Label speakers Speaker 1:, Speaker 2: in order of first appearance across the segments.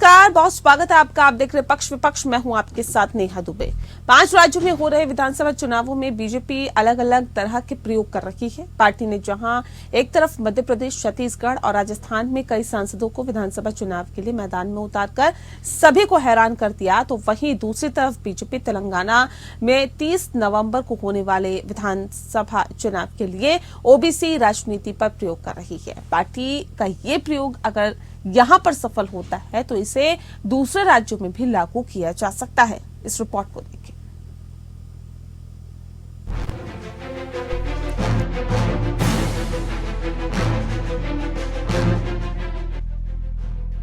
Speaker 1: नमस्कार, बहुत स्वागत है आपका। आप देख रहे पक्ष विपक्ष, मैं हूं आपके साथ नेहा दुबे। 5 राज्यों में हो रहे विधानसभा चुनावों में बीजेपी अलग अलग तरह के प्रयोग कर रही है। पार्टी ने जहां एक तरफ मध्य प्रदेश, छत्तीसगढ़ और राजस्थान में कई सांसदों को विधानसभा चुनाव के लिए मैदान में उतारकर सभी को हैरान कर दिया, तो वहीं दूसरी तरफ बीजेपी तेलंगाना में 30 नवंबर को होने वाले विधानसभा चुनाव के लिए ओबीसी राजनीति पर प्रयोग कर रही है। पार्टी का ये प्रयोग अगर यहां पर सफल होता है तो इसे दूसरे राज्यों में भी लागू किया जा सकता है। इस रिपोर्ट को देखें।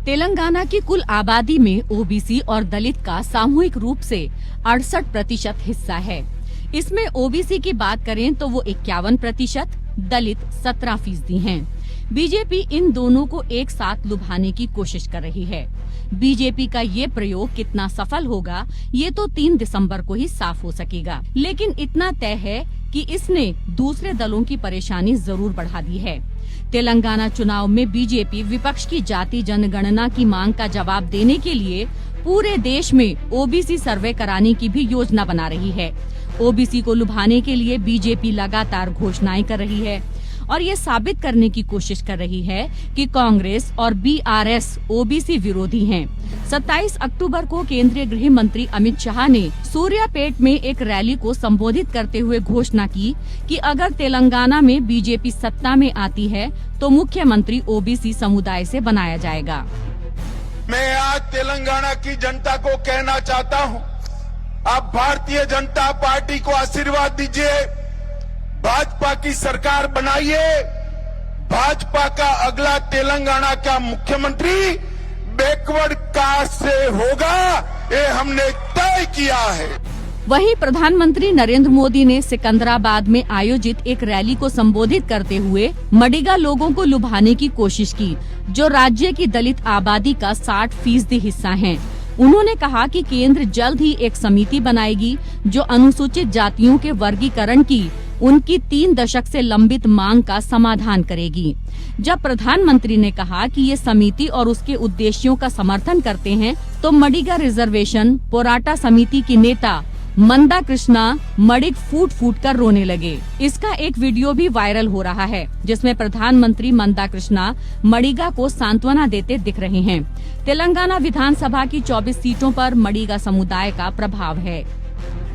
Speaker 2: तेलंगाना की कुल आबादी में ओबीसी और दलित का सामूहिक रूप से 68% हिस्सा है। इसमें ओबीसी की बात करें तो वो 51%, दलित 17% हैं। बीजेपी इन दोनों को एक साथ लुभाने की कोशिश कर रही है। बीजेपी का ये प्रयोग कितना सफल होगा ये तो 3 दिसंबर को ही साफ हो सकेगा, लेकिन इतना तय है कि इसने दूसरे दलों की परेशानी जरूर बढ़ा दी है। तेलंगाना चुनाव में बीजेपी विपक्ष की जाति जनगणना की मांग का जवाब देने के लिए पूरे देश में ओबीसी सर्वे कराने की भी योजना बना रही है। ओबीसी को लुभाने के लिए बीजेपी लगातार घोषणाएं कर रही है और ये साबित करने की कोशिश कर रही है कि कांग्रेस और बीआरएस ओबीसी विरोधी हैं। 27 अक्टूबर को केंद्रीय गृह मंत्री अमित शाह ने सूर्यापेट में एक रैली को संबोधित करते हुए घोषणा की कि अगर तेलंगाना में बीजेपी सत्ता में आती है तो मुख्यमंत्री ओबीसी समुदाय से बनाया जाएगा।
Speaker 3: मैं आज तेलंगाना की जनता को कहना चाहता हूं, आप भारतीय जनता पार्टी को आशीर्वाद दीजिए, भाजपा की सरकार बनाइए। भाजपा का अगला तेलंगाना का मुख्यमंत्री बैकवर्ड कास्ट से होगा, ये हमने तय किया है।
Speaker 2: वहीं प्रधानमंत्री नरेंद्र मोदी ने सिकंदराबाद में आयोजित एक रैली को संबोधित करते हुए मडिगा लोगों को लुभाने की कोशिश की, जो राज्य की दलित आबादी का 60% हिस्सा हैं। उन्होंने कहा कि केंद्र जल्द ही एक समिति बनाएगी जो अनुसूचित जातियों के वर्गीकरण की उनकी 3 दशक से लंबित मांग का समाधान करेगी। जब प्रधानमंत्री ने कहा कि ये समिति और उसके उद्देश्यों का समर्थन करते हैं, तो मडिगा रिजर्वेशन पोराटा समिति की नेता मंदा कृष्णा मडिग फूट फूट कर रोने लगे। इसका एक वीडियो भी वायरल हो रहा है, जिसमें प्रधानमंत्री मंदा कृष्णा मडिगा को सांत्वना देते दिख रहे हैं। तेलंगाना विधानसभा की 24 सीटों पर मडिगा समुदाय का प्रभाव है।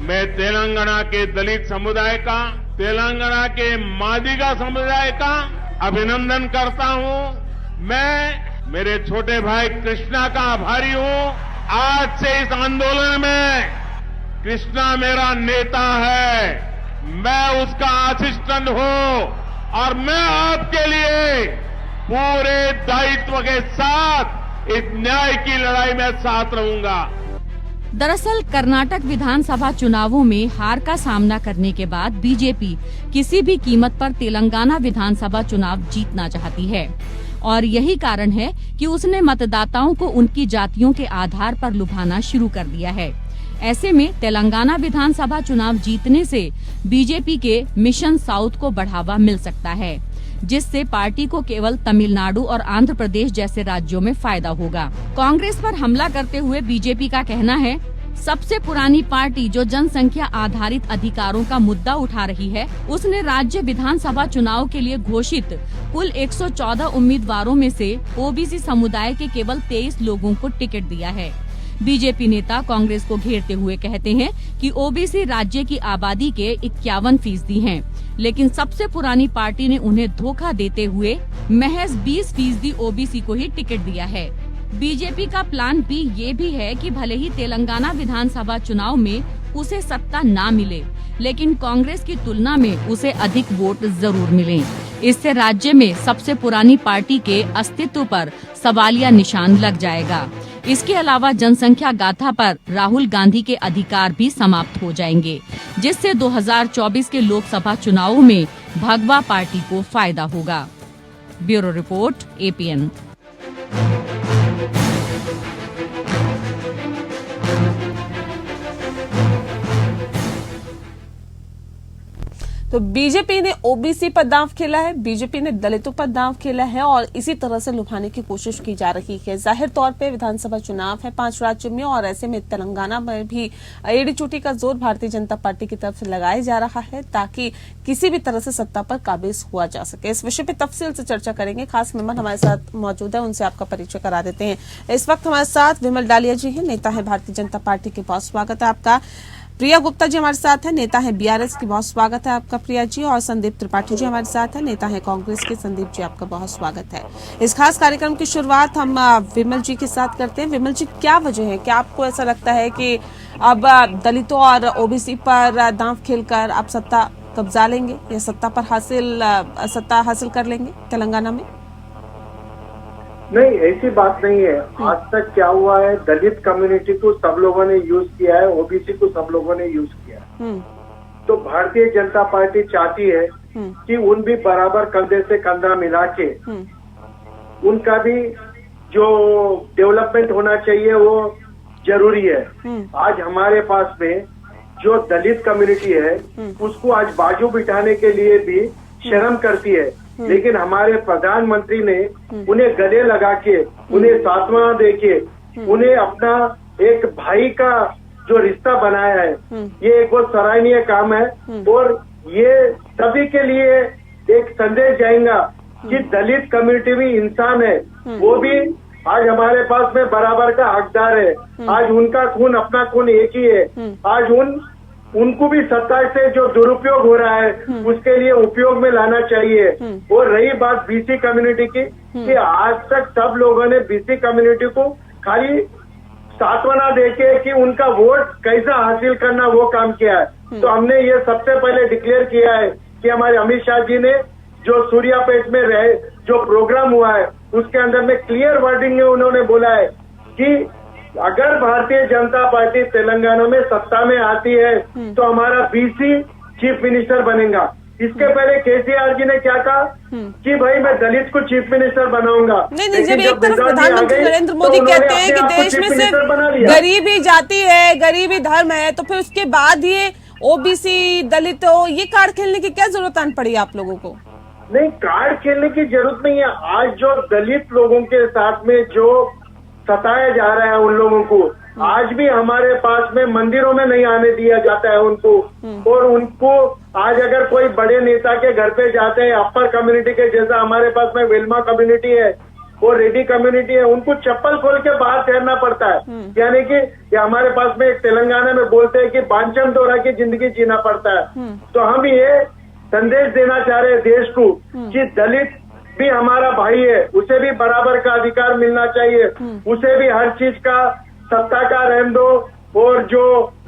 Speaker 3: मैं तेलंगाना के दलित समुदाय का, तेलंगाना के मादिगा समुदाय का अभिनंदन करता हूं। मैं मेरे छोटे भाई कृष्णा का आभारी हूं। आज से इस आंदोलन में कृष्णा मेरा नेता है, मैं उसका असिस्टेंट हूं और मैं आपके लिए पूरे दायित्व के साथ इस न्याय की लड़ाई में साथ रहूंगा।
Speaker 2: दरअसल कर्नाटक विधानसभा चुनावों में हार का सामना करने के बाद बीजेपी किसी भी कीमत पर तेलंगाना विधानसभा चुनाव जीतना चाहती है और यही कारण है कि उसने मतदाताओं को उनकी जातियों के आधार पर लुभाना शुरू कर दिया है। ऐसे में तेलंगाना विधानसभा चुनाव जीतने से बीजेपी के मिशन साउथ को बढ़ावा मिल सकता है, जिससे पार्टी को केवल तमिलनाडु और आंध्र प्रदेश जैसे राज्यों में फायदा होगा। कांग्रेस पर हमला करते हुए बीजेपी का कहना है, सबसे पुरानी पार्टी जो जनसंख्या आधारित अधिकारों का मुद्दा उठा रही है, उसने राज्य विधानसभा चुनाव के लिए घोषित कुल 114 उम्मीदवारों में से ओबीसी समुदाय के केवल 23 लोगों को टिकट दिया है। बीजेपी नेता कांग्रेस को घेरते हुए कहते हैं कि ओबीसी राज्य की आबादी के 51% हैं, लेकिन सबसे पुरानी पार्टी ने उन्हें धोखा देते हुए महज 20% ओबीसी को ही टिकट दिया है। बीजेपी का प्लान बी ये भी है कि भले ही तेलंगाना विधानसभा चुनाव में उसे सत्ता ना मिले, लेकिन कांग्रेस की तुलना में उसे अधिक वोट जरूर मिलें। इससे राज्य में सबसे पुरानी पार्टी के अस्तित्व पर सवालिया निशान लग जाएगा। इसके अलावा जनसंख्या गाथा पर राहुल गांधी के अधिकार भी समाप्त हो जाएंगे, जिससे 2024 के लोकसभा चुनावों में भगवा पार्टी को फायदा होगा। Bureau report, APN.
Speaker 1: तो बीजेपी ने ओबीसी पर दांव खेला है, बीजेपी ने दलितों पर दांव खेला है और इसी तरह से लुभाने की कोशिश की जा रही है। जाहिर तौर पे विधानसभा चुनाव है 5 राज्यों में और ऐसे में तेलंगाना में भी एड़ी चोटी का जोर भारतीय जनता पार्टी की तरफ से लगाया जा रहा है ताकि किसी भी तरह से सत्ता पर काबिज हुआ जा सके। इस विषय पे तफसील से चर्चा करेंगे। खास मेहमान हमारे साथ मौजूद है, उनसे आपका परिचय करा देते हैं। इस वक्त हमारे साथ विमल डालिया जी हैं, नेता है भारतीय जनता पार्टी के। बहुत स्वागत है आपका। प्रिया गुप्ता जी हमारे साथ है, नेता है बीआरएस की। बहुत स्वागत है आपका प्रिया जी। और संदीप त्रिपाठी जी हमारे साथ है, नेता है कांग्रेस के। संदीप जी आपका बहुत स्वागत है। इस खास कार्यक्रम की शुरुआत हम विमल जी के साथ करते हैं। विमल जी, क्या वजह है, क्या आपको ऐसा लगता है कि अब दलितों और ओबीसी पर दांव खेलकर आप सत्ता कब्जा लेंगे या सत्ता हासिल कर लेंगे तेलंगाना में?
Speaker 4: नहीं, ऐसी बात नहीं है। आज तक क्या हुआ है, दलित कम्युनिटी को सब लोगों ने यूज किया है, ओबीसी को सब लोगों ने यूज किया है। तो भारतीय जनता पार्टी चाहती है कि उन भी बराबर कंधे से कंधा मिला के उनका भी जो डेवलपमेंट होना चाहिए वो जरूरी है। आज हमारे पास में जो दलित कम्युनिटी है उसको आज बाजू बिठाने के लिए भी शर्म करती है, लेकिन हमारे प्रधानमंत्री ने उन्हें गले लगा के, उन्हें सांत्वना देके, उन्हें अपना एक भाई का जो रिश्ता बनाया है, ये एक बहुत सराहनीय काम है। और ये सभी के लिए एक संदेश जाएगा कि दलित कम्युनिटी भी इंसान है, वो भी आज हमारे पास में बराबर का हकदार है। आज उनका खून अपना खून एक ही है। आज उनको भी सत्ता से जो दुरुपयोग हो रहा है उसके लिए उपयोग में लाना चाहिए। और रही बात बीसी कम्युनिटी की, कि आज तक सब लोगों ने बीसी कम्युनिटी को खाली सांत्वना देके कि उनका वोट कैसा हासिल करना वो काम किया है। तो हमने ये सबसे पहले डिक्लेयर किया है कि हमारे अमित शाह जी ने जो सूर्यापेट में जो प्रोग्राम हुआ है उसके अंदर में क्लियर वर्डिंग में उन्होंने बोला है कि अगर भारतीय जनता पार्टी तेलंगाना में सत्ता में आती है तो हमारा बीसी चीफ मिनिस्टर बनेगा। इसके पहले केसीआर जी ने क्या कहा कि भाई मैं दलित को चीफ मिनिस्टर बनाऊंगा।
Speaker 1: नहीं, जब एक तरफ प्रधानमंत्री नरेंद्र मोदी कहते हैं कि देश में सिर्फ गरीबी जाति है, गरीबी धर्म है, तो फिर उसके बाद ये ओबीसी दलित ये कार्ड खेलने की क्या जरूरत आन पड़ी आप लोगों को?
Speaker 4: नहीं, कार्ड खेलने की जरूरत नहीं है। आज जो दलित लोगों के साथ में जो सताया जा रहा है उन लोगों को, आज भी हमारे पास में मंदिरों में नहीं आने दिया जाता है उनको। और उनको आज अगर कोई बड़े नेता के घर पे जाते हैं, अपर कम्युनिटी के जैसा हमारे पास में वेलमा कम्युनिटी है और रेड्डी कम्युनिटी है, उनको चप्पल खोल के बाहर ठहरना पड़ता है। यानी कि हमारे पास में एक तेलंगाना में बोलते हैं कि बांचम दोरा की जिंदगी जीना पड़ता है। तो हम ये संदेश देना चाह रहे हैं देश को कि दलित भी हमारा भाई है, उसे भी बराबर का अधिकार मिलना चाहिए, उसे भी हर चीज का सत्ता का रहने दो और जो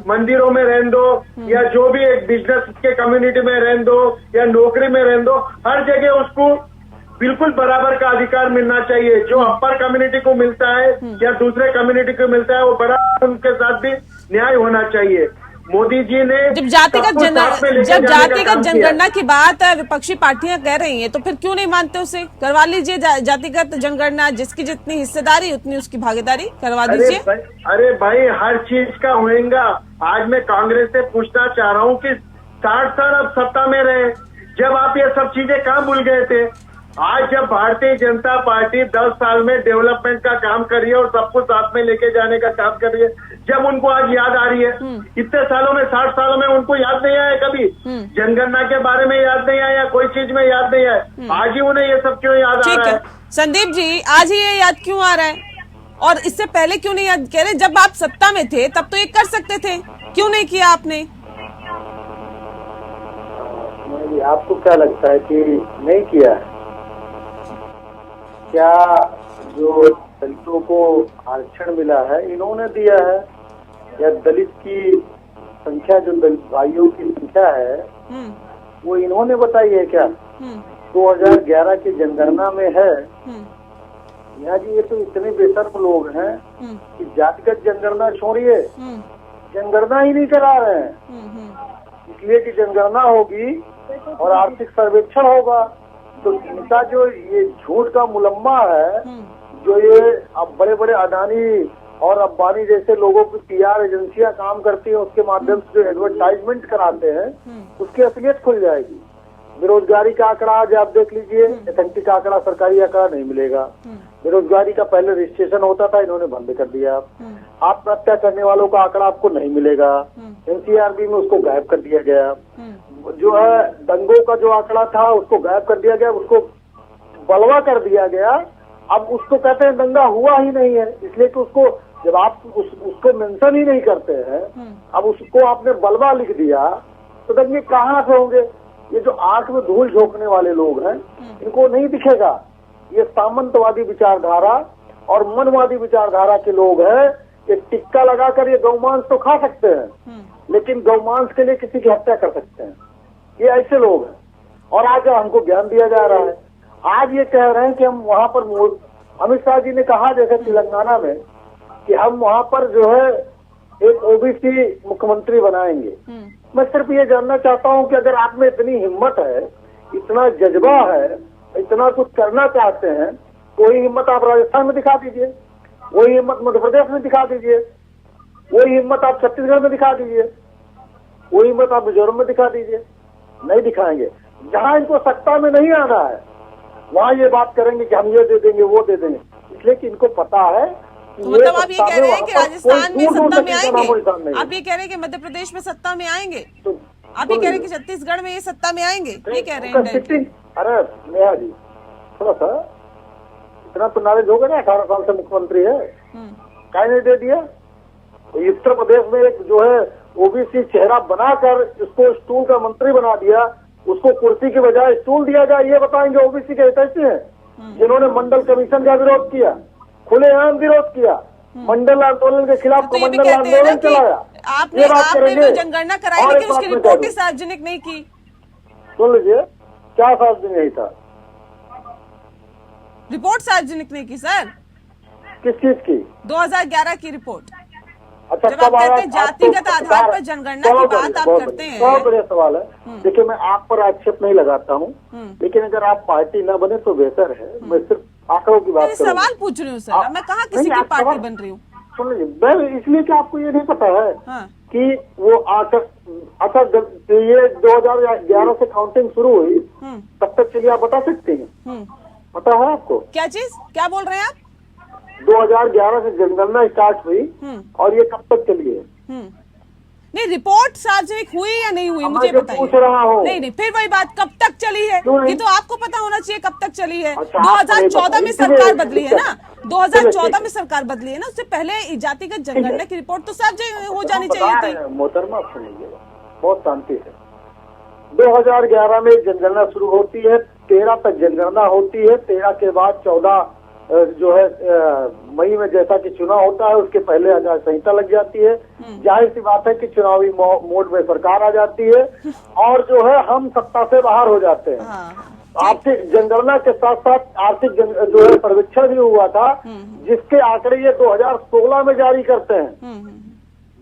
Speaker 4: मंदिरों में रहने दो या जो भी एक बिजनेस के कम्युनिटी में रहने दो या नौकरी में रहने दो, हर जगह उसको बिल्कुल बराबर का अधिकार मिलना चाहिए। जो अपर कम्युनिटी को मिलता है या दूसरे कम्युनिटी को मिलता है वो बराबर उनके साथ भी न्याय होना चाहिए। मोदी जी ने
Speaker 1: जब जातिगत जनगणना की बात विपक्षी पार्टियां कह रही हैं तो फिर क्यों नहीं मानते उसे? करवा लीजिए जातिगत जनगणना, जिसकी जितनी हिस्सेदारी उतनी उसकी भागीदारी करवा दीजिए।
Speaker 4: अरे भाई, हर चीज का होएगा। आज मैं कांग्रेस से पूछना चाह रहा हूँ कि 60 साल अब सत्ता में रहे, जब आप ये सब चीजें कहाँ भूल गए थे? आज जब भारतीय जनता पार्टी 10 साल में डेवलपमेंट का काम कर रही है और सबको साथ में लेके जाने का काम कर रही है, जब उनको आज याद आ रही है, इतने सालों में 60 सालों में उनको याद नहीं आया कभी? जनगणना के बारे में याद नहीं आया, कोई चीज में याद नहीं आया, आज ही उन्हें ये सब क्यों याद आ रहा है?
Speaker 1: संदीप जी, आज ही ये याद क्यों आ रहा है और इससे पहले क्यों नहीं याद? कह रहे जब आप सत्ता में थे तब तो ये कर सकते थे, क्यों नहीं किया आपने?
Speaker 4: आपको क्या लगता है कि नहीं किया? क्या जो दलितों को आरक्षण मिला है इन्होंने दिया है, या दलित की संख्या, जो दलित भाइयों की संख्या है वो इन्होंने बताई है क्या? 2011 की जनगणना में है। यहाँ जी ये तो इतने बेशर्म लोग हैं कि जातिगत जनगणना छोड़िए, जनगणना ही नहीं करा रहे हैं। इसलिए कि जनगणना होगी और आर्थिक सर्वेक्षण होगा तो इनका जो ये झूठ का मुलम्मा है, जो ये अब बड़े बड़े अडानी और अंबानी जैसे लोगों की PR एजेंसियां काम करती हैं, उसके माध्यम से जो एडवर्टाइजमेंट कराते हैं उसकी असलियत खुल जाएगी। बेरोजगारी का आंकड़ा आज आप देख लीजिए, S&P का आंकड़ा, सरकारी आंकड़ा नहीं मिलेगा। बेरोजगारी का पहले रजिस्ट्रेशन होता था, इन्होंने बंद कर दिया। आत्महत्या करने वालों का आंकड़ा आपको नहीं मिलेगा, NCRB में उसको गायब कर दिया गया। जो है दंगों का जो आंकड़ा था उसको गायब कर दिया गया, उसको बलवा कर दिया गया। अब उसको कहते हैं दंगा हुआ ही नहीं है, इसलिए कि उसको जब आप उसको मेंशन ही नहीं करते हैं, अब उसको आपने बलवा लिख दिया तो दंगे कहाँ से होंगे? ये जो आंख में धूल झोंकने वाले लोग हैं इनको नहीं दिखेगा। ये सामंतवादी विचारधारा और मनवादी विचारधारा के लोग हैं। ये टिक्का लगाकर ये गौमांस तो खा सकते हैं, लेकिन गौमांस के लिए किसी की हत्या कर सकते हैं। ये ऐसे लोग हैं और आज हमको ज्ञान दिया जा रहा है। आज ये कह रहे हैं कि हम वहाँ पर अमित शाह जी ने कहा जैसे तेलंगाना में कि हम वहाँ पर जो है एक OBC मुख्यमंत्री बनाएंगे। मैं सिर्फ ये जानना चाहता हूँ कि अगर आप में इतनी हिम्मत है, इतना जज्बा है, इतना कुछ करना चाहते हैं, वही हिम्मत आप राजस्थान में दिखा दीजिए, वही हिम्मत मध्य प्रदेश में दिखा दीजिए, वही हिम्मत आप छत्तीसगढ़ में दिखा दीजिए, वही हिम्मत आप मिजोरम में दिखा दीजिए। नहीं दिखाएंगे। जहाँ इनको सत्ता में नहीं आना है वहाँ ये बात करेंगे कि हम ये दे देंगे, वो दे देंगे, इसलिए कि इनको पता है।
Speaker 1: तो मतलब आप ये कह रहे हैं कि राजस्थान में सत्ता में आएंगे, आप ये कह रहे हैं कि मध्य प्रदेश में सत्ता में आएंगे, आप ये कह रहे हैं कि छत्तीसगढ़ में ये सत्ता में आएंगे, ये कह रहे हैं।
Speaker 4: अरे नेहा जी थोड़ा सा इतना तो नॉलेज होगा ना, 18 साल से मुख्यमंत्री है, काहे नहीं दे दिया? उत्तर प्रदेश में एक जो है OBC चेहरा बनाकर उसको स्टूल का मंत्री बना दिया, उसको कुर्सी के बजाय स्टूल दिया जाए, ये बताएंगे OBC के हितैषी हैं जिन्होंने मंडल कमीशन का विरोध किया, खुलेआम विरोध किया, मंडल आंदोलन के खिलाफ
Speaker 1: तो
Speaker 4: मंडल आंदोलन चलाया।
Speaker 1: आपने तो जनगणना कराई लेकिन उसकी रिपोर्ट ही सार्वजनिक नहीं की।
Speaker 4: सुन लीजिए, क्या सार्वजनिक नहीं था?
Speaker 1: रिपोर्ट सार्वजनिक नहीं की सर।
Speaker 4: किस चीज की?
Speaker 1: 2011 की रिपोर्ट।
Speaker 4: अच्छा,
Speaker 1: जब आप कहते हैं जातिगत आधार पर जनगणना की बात आप करते हैं,
Speaker 4: बहुत बढ़िया सवाल है। देखिए मैं आप पर आक्षेप नहीं लगाता हूँ, लेकिन अगर आप पार्टी न बने तो बेहतर है। मैं सिर्फ आंकड़ों की बात करूँ।
Speaker 1: सवाल पूछ रही हूँ सर, मैं कहाँ किसी की पार्टी बन रही हूँ।
Speaker 4: सुन लीजिए, मैं इसलिए कि आपको ये नहीं पता है कि वो अच्छा ये 2011 से काउंटिंग शुरू हुई, तब तक चलिए आप बता सकते हैं? पता है आपको?
Speaker 1: क्या चीज, क्या बोल रहे हैं आप?
Speaker 4: 2011 से जनगणना स्टार्ट हुई और ये कब तक चली है?
Speaker 1: नहीं, रिपोर्ट सार्वजनिक हुई या नहीं हुई मुझे बताइए।
Speaker 4: पूछ रहा हूँ।
Speaker 1: नहीं, फिर वही बात, कब तक चली है ये तो आपको पता होना चाहिए, कब तक चली है।
Speaker 4: अच्छा,
Speaker 1: 2014 में सरकार बदली है ना, 2014 में सरकार बदली है ना, उससे पहले जातिगत जनगणना की रिपोर्ट तो सार्वजनिक हो जानी चाहिए थी।
Speaker 4: मोहतरमा सुनिए, बहुत शांति से। 2011 में जनगणना शुरू होती है, 13 तक जनगणना होती है, 13 के बाद 14 जो है मई में जैसा कि चुनाव होता है उसके पहले आचार संहिता लग जाती है। जाहिर सी बात है कि चुनावी मोड में सरकार आ जाती है और जो है हम सत्ता से बाहर हो जाते हैं। आर्थिक जनगणना के साथ साथ आर्थिक जो है सर्वेक्षण भी हुआ था, जिसके आंकड़े ये 2016 में जारी करते हैं।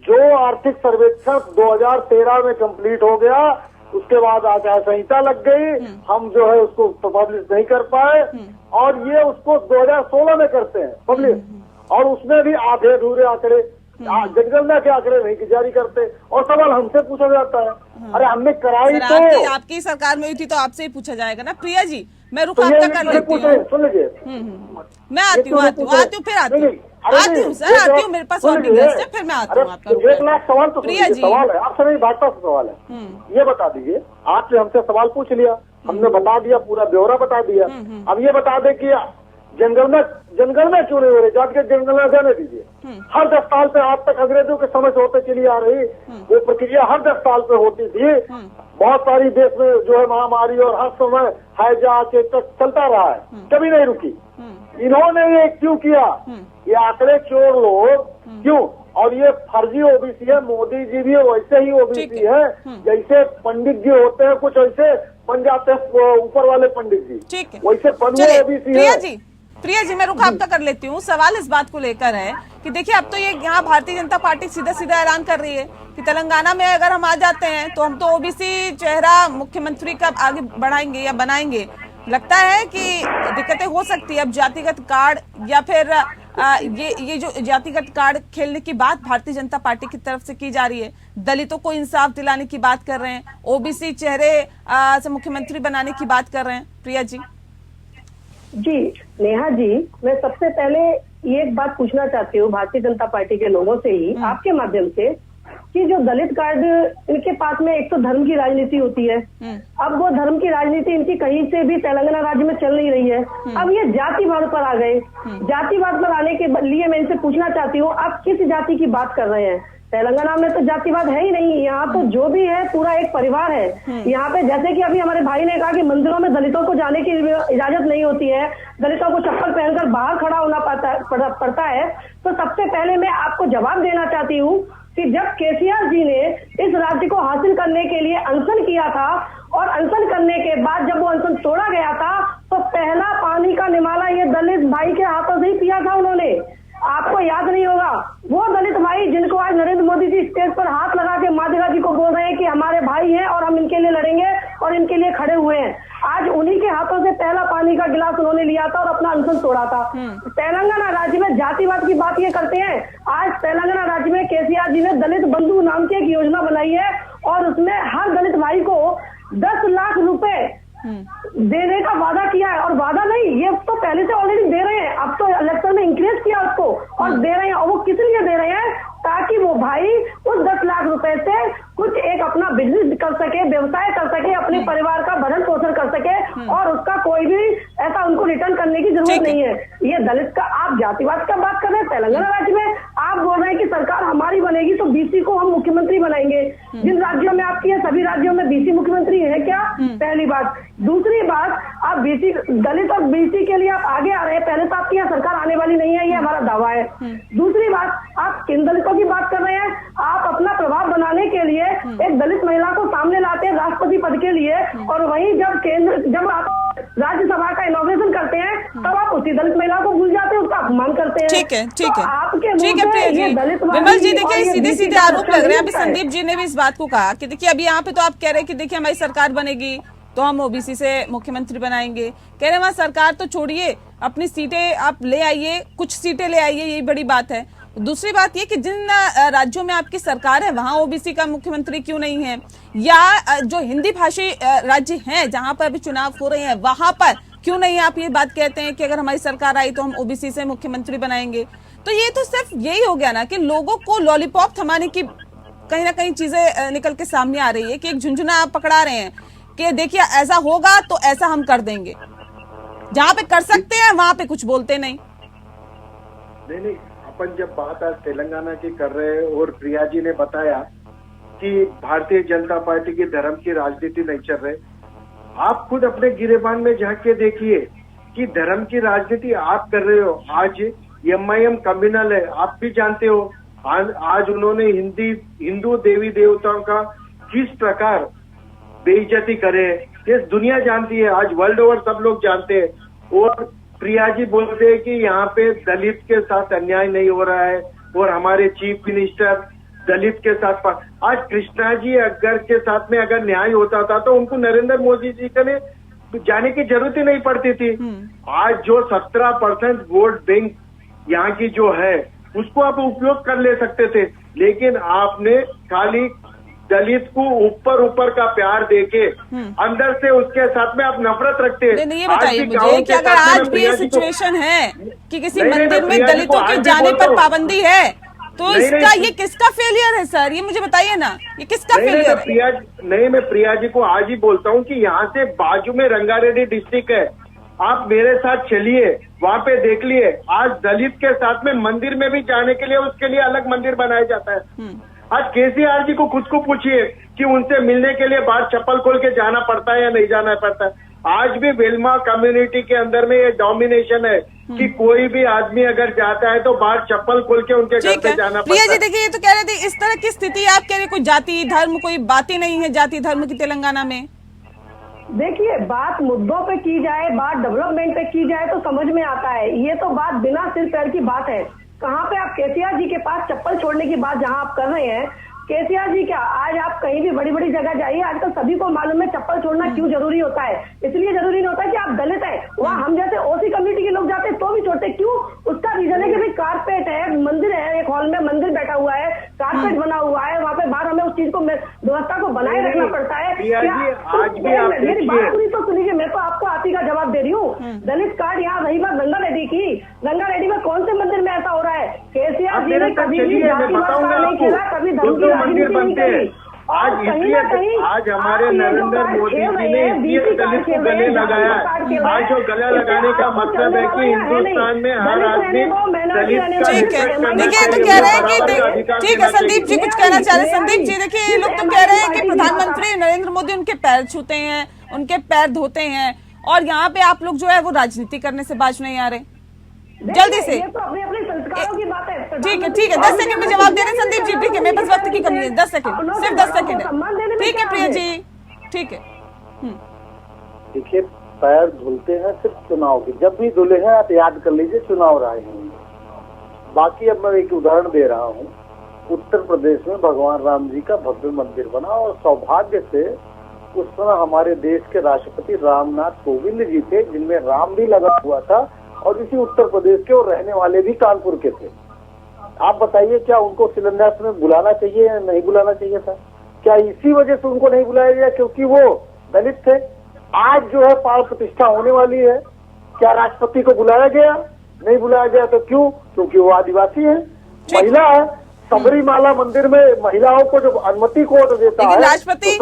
Speaker 4: जो आर्थिक सर्वेक्षण 2013 में कंप्लीट हो गया, उसके बाद आचार संहिता लग गई, हम जो है उसको पब्लिश नहीं कर पाए और ये उसको 2016 में करते हैं पब्लिश, और उसमें भी आधे अधूरे आंकड़े, जनगणना के आंकड़े नहीं जारी करते और सवाल हमसे पूछा जाता है। अरे हमने कराई तो
Speaker 1: आपकी सरकार में हुई थी तो आपसे ही पूछा जाएगा ना। प्रिया जी, मैं रुक आपका कर लेती हूँ,
Speaker 4: सुन लीजिए,
Speaker 1: मैं आती हूँ फिर आती हूँ सर, आती हूँ, मेरे पास और भी गेस्ट है, फिर मैं आती हूँ आपका।
Speaker 4: 1 लाख सवाल तो
Speaker 1: प्रिया जी,
Speaker 4: सवाल है आपसे नहीं, भाजपा से सवाल है। ये बता दीजिए, आपने हमसे सवाल पूछ लिया, हमने बता दिया, पूरा ब्यौरा बता दिया। अब ये बता दे कि जनगणना क्यों नहीं हो रही? जाति की जनगणना जाने दीजिए। हर 10 साल पे आज तक अंग्रेजों के समय से होते चली आ रही वो प्रक्रिया, हर 10 साल पे होती थी। बहुत सारी देश में जो है महामारी और हर समय हैजा चेचक चलता रहा है, कभी नहीं रुकी। इन्होंने ये क्यों किया? ये आंकड़े चोर लोग क्यों? और ये फर्जी OBC है। मोदी जी भी वैसे ही OBC है जैसे पंडित जी होते हैं, कुछ ऐसे बन जाते हैं ऊपर वाले पंडित जी, वैसे बने OBC है।
Speaker 1: प्रिया जी, मैं रुख आपका कर लेती हूँ। सवाल इस बात को लेकर है कि देखिए, अब तो ये यहाँ भारतीय जनता पार्टी सीधा सीधा ऐलान कर रही है कि तेलंगाना में अगर हम आ जाते हैं तो हम तो OBC चेहरा मुख्यमंत्री का आगे बढ़ाएंगे या बनाएंगे। लगता है कि दिक्कतें हो सकती है अब जातिगत कार्ड या फिर ये जो जातिगत कार्ड खेलने की बात भारतीय जनता पार्टी की तरफ से की जा रही है, दलितों को इंसाफ दिलाने की बात कर रहे हैं, ओबीसी चेहरे से मुख्यमंत्री बनाने की बात कर रहे हैं। प्रिया जी।
Speaker 5: जी नेहा जी, मैं सबसे पहले ये एक बात पूछना चाहती हूँ भारतीय जनता पार्टी के लोगों से ही, आपके माध्यम से, कि जो दलित कार्ड इनके पास में एक तो धर्म की राजनीति होती है, अब वो धर्म की राजनीति इनकी कहीं से भी तेलंगाना राज्य में चल नहीं रही है, अब ये जातिवाद पर आ गए। जातिवाद पर आने के लिए मैं इनसे पूछना चाहती हूँ, आप किस जाति की बात कर रहे हैं? तेलंगाना में तो जातिवाद है ही नहीं, यहाँ तो जो भी है पूरा एक परिवार है। यहाँ पे जैसे कि अभी हमारे भाई ने कहा कि मंदिरों में दलितों को जाने की इजाजत नहीं होती है, दलितों को चप्पल पहनकर बाहर खड़ा होना पड़ता है। तो सबसे पहले मैं आपको जवाब देना चाहती हूँ कि जब केसीआर जी ने इस राज्य को हासिल करने के लिए अनशन किया था और अनशन करने के बाद जब वो अनशन तोड़ा गया था तो पहला पानी का निमाला ये दलित भाई के हाथों से ही पिया था उन्होंने। आपको याद नहीं होगा, वो दलित भाई जिनको आज नरेंद्र मोदी जी स्टेज पर हाथ लगा के माधेगा जी को बोल रहे हैं कि हमारे भाई हैं और हम इनके लिए लड़ेंगे और इनके लिए खड़े हुए हैं, आज उन्हीं के हाथों से पहला पानी का गिलास उन्होंने लिया था और अपना अनशन तोड़ा था। तेलंगाना राज्य में जातिवाद की बात ये करते हैं, आज तेलंगाना राज्य में केसीआर जी ने दलित बंधु नाम की एक योजना बनाई है और उसमें हर दलित भाई को 10 लाख रुपए देने का वादा किया है। और वादा नहीं, ये तो पहले से ऑलरेडी दे रहे हैं, अब तो इलेक्शन में इंक्रीज किया उसको और दे रहे हैं। और वो किस लिए दे रहे हैं? ताकि वो भाई उस 10 लाख रुपए से कुछ एक अपना बिजनेस कर सके, व्यवसाय कर सके, अपने परिवार का भरण पोषण कर सके और उसका कोई भी ऐसा उनको रिटर्न करने की जरूरत नहीं है। ये दलित का आप जातिवाद का बात कर रहे हैं। तेलंगाना राज्य में आप बोल रहे हैं कि सरकार हमारी बनेगी तो बीसी को हम मुख्यमंत्री बनाएंगे। जिन राज्यों में आपकी है सभी राज्यों में बीसी मुख्यमंत्री है क्या? पहली बात। दूसरी बात, आप बीसी दलित और बीसी के लिए आप आगे आ रहे हैं, पहले तो आपकी यहाँ सरकार आने वाली नहीं है, ये हमारा दावा है। दूसरी बात, आप किन दलितों की बात कर रहे हैं? आप अपना प्रभाव बनाने के लिए एक दलित महिला को सामने लाते हैं राष्ट्रपति पद के लिए और वहीं जब आप राज्यसभा का इनॉग्रेशन करते हैं तब आप उसी दलित महिला को भूल जाते हैं, उसका अपमान करते हैं।
Speaker 1: ठीक है, ठीक है,
Speaker 5: आपके
Speaker 1: ठीक है प्रिया जी। विमल जी देखिए, सीधे सीधे आरोप लग रहे हैं। अभी संदीप जी ने भी इस बात को कहा कि देखिए अभी यहाँ पे तो आप कह रहे हैं कि देखिए हमारी सरकार बनेगी तो हम ओबीसी से मुख्यमंत्री बनाएंगे, कह रहे वहां सरकार तो छोड़िए, अपनी सीटें आप ले आइए, कुछ सीटें ले आइए, यही बड़ी बात है। दूसरी बात ये कि जिन राज्यों में आपकी सरकार है वहां ओबीसी का मुख्यमंत्री क्यों नहीं है, या जो हिंदी भाषी राज्य हैं जहां पर अभी चुनाव हो रहे हैं वहां पर क्यों नहीं आप ये बात कहते हैं कि अगर हमारी सरकार आई तो हम ओबीसी से मुख्यमंत्री बनाएंगे। तो ये तो सिर्फ यही हो गया ना कि लोगों को लॉलीपॉप थमाने की कहीं ना कहीं चीजें निकल के सामने आ रही है कि एक झुंझुना आप पकड़ा रहे हैं कि देखिए ऐसा होगा तो ऐसा हम कर देंगे, जहां पे कर सकते हैं वहां पे कुछ बोलते नहीं।
Speaker 4: नहीं, अपन जब बात आज तेलंगाना की कर रहे हैं और प्रिया जी ने बताया कि भारतीय जनता पार्टी की धर्म की राजनीति नहीं चल रही, आप खुद अपने गिरेबान में झांक के देखिए कि धर्म की राजनीति आप कर रहे हो। आज एमआईएम कम्युनल है, आप भी जानते हो। आज उन्होंने हिंदू देवी देवताओं का किस प्रकार बेइज्जती करे, ये दुनिया जानती है, आज वर्ल्ड ओवर सब लोग जानते हैं। और प्रिया जी बोलते हैं कि यहाँ पे दलित के साथ अन्याय नहीं हो रहा है और हमारे चीफ मिनिस्टर दलित के साथ। आज कृष्णा जी अगर के साथ में अगर न्याय होता था तो उनको नरेंद्र मोदी जी के लिए जाने की जरूरत ही नहीं पड़ती थी। आज जो 17% वोट बैंक यहाँ की जो है उसको आप उपयोग कर ले सकते थे, लेकिन आपने खाली दलित को ऊपर का प्यार देके अंदर से उसके साथ में आप नफरत रखते हैं।
Speaker 1: नहीं, ये बताइए मुझे कि अगर आज भी ये सिचुएशन है कि किसी मंदिर में दलितों के जाने पर पाबंदी है तो इसका ये किसका फेलियर है सर? ये मुझे बताइए ना, ये किसका फेलियर है?
Speaker 4: मैं प्रिया जी को आज ही बोलता हूँ कि यहाँ से बाजू में रंगारेड्डी डिस्ट्रिक्ट है, आप मेरे साथ चलिए, वहाँ पे देख लिए। आज दलित के साथ में मंदिर में भी जाने के लिए उसके लिए अलग मंदिर बनाया जाता है। आज केसीआर जी को खुद को पूछिए कि उनसे मिलने के लिए बाहर चप्पल खोल के जाना पड़ता है या नहीं जाना पड़ता है। आज भी वेलमा कम्युनिटी के अंदर में ये डोमिनेशन है कि कोई भी आदमी अगर जाता है तो बाहर चप्पल खोल के उनके घर पे जाना पड़ता है।
Speaker 1: प्रिया जी देखिए, ये तो कह रहे थे इस तरह की स्थिति आप कह रहे कोई जाति धर्म कोई बात ही नहीं है जाति धर्म की तेलंगाना में।
Speaker 5: देखिए, बात मुद्दों पे की जाए, बात डेवलपमेंट पे की जाए तो समझ में आता है। ये तो बात बिना सिर पैर की बात है। कहाँ पे आप केसीआर जी के पास चप्पल छोड़ने की बात जहाँ आप कर रहे हैं, केसीआर जी क्या आज आप कहीं भी बड़ी बड़ी जगह जाइए, आजकल सभी को मालूम है चप्पल छोड़ना क्यों जरूरी होता है। इसलिए जरूरी नहीं होता कि आप दलित है, वहाँ हम जैसे ओसी कम्युनिटी के लोग जाते तो भी छोड़ते। क्यों? उसका रीजन है कि भाई कारपेट है, मंदिर है, एक हॉल में मंदिर बैठा हुआ है, कारपेट बना हुआ है, वहाँ पे बाहर हमें उस चीज को व्यवस्था को बनाए रखना पड़ता है। मेरी बात पूरी तो सुनिए, मैं तो आपको आप ही का जवाब दे रही हूँ। दलित कार्ड यहाँ रही बात गंगा रेड्डी की, गंगा रेड्डी में कौन से मंदिर में ऐसा हो रहा है? केसीआर जी ने कभी भी जातिवाद का नहीं खेला, कभी धर्म की राजनीति नहीं करी।
Speaker 4: आज इसलिए आज हमारे नरेंद्र मोदी जी ने इसलिए दलित को गले लगाया। आज जो गला लगाने का मतलब है कि हिंदुस्तान में हर आदमी दलित का
Speaker 1: ठीक है, देखिए तो कह रहे हैं कि ठीक है, संदीप जी कुछ कहना चाह रहे हैं। संदीप जी देखिए, ये लोग तो कह रहे हैं कि प्रधानमंत्री नरेंद्र मोदी उनके पैर छूते हैं, उनके पैर धोते हैं, और यहाँ पे आप लोग जो है वो राजनीति करने से बाज नहीं आ रहे। जल्दी से,
Speaker 5: ये तो अपने संस्कारों की बात है।
Speaker 1: ठीक है, ठीक है, 10 सेकंड में जवाब दे रहे हैं संदीप जी। ठीक है, मेरे पास वक्त की कमी है, 10 सेकंड, सिर्फ 10 सेकंड है। ठीक है प्रिया जी, ठीक है।
Speaker 6: देखिए, पैर धुलते हैं सिर्फ चुनाव के, जब भी धुले हैं आप याद कर लीजिए चुनाव रहे हैं। बाकी अब मैं एक उदाहरण दे रहा हूँ। उत्तर प्रदेश में भगवान राम जी का भव्य मंदिर बना, और सौभाग्य से उस समय हमारे देश के राष्ट्रपति रामनाथ कोविंद जी थे, जिनमें राम भी लगा हुआ था, और इसी उत्तर प्रदेश के और रहने वाले भी कानपुर के थे। आप बताइए, क्या उनको शिलान्यास में बुलाना चाहिए या नहीं बुलाना चाहिए था? क्या इसी वजह से उनको नहीं बुलाया गया क्योंकि वो दलित थे? आज जो है प्राण प्रतिष्ठा होने वाली है, क्या राष्ट्रपति को बुलाया गया? नहीं बुलाया गया। तो क्यों? क्योंकि वो आदिवासी है, महिला है। सबरीमाला मंदिर में महिलाओं को जब अनुमति कोर्ट देता है,
Speaker 1: राष्ट्रपति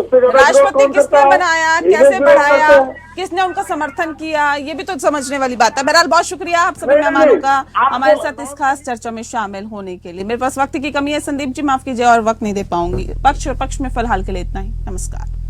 Speaker 1: किसने बनाया, कैसे बढ़ाया, किसने उनका समर्थन किया, ये भी तो समझने वाली बात है। बहरहाल बहुत शुक्रिया आप सभी मेहमानों का हमारे साथ इस खास चर्चा में शामिल होने के लिए। मेरे पास वक्त की कमी है संदीप जी, माफ कीजिए, और वक्त नहीं दे पाऊंगी। पक्ष और पक्ष में फिलहाल के लिए इतना ही। नमस्कार।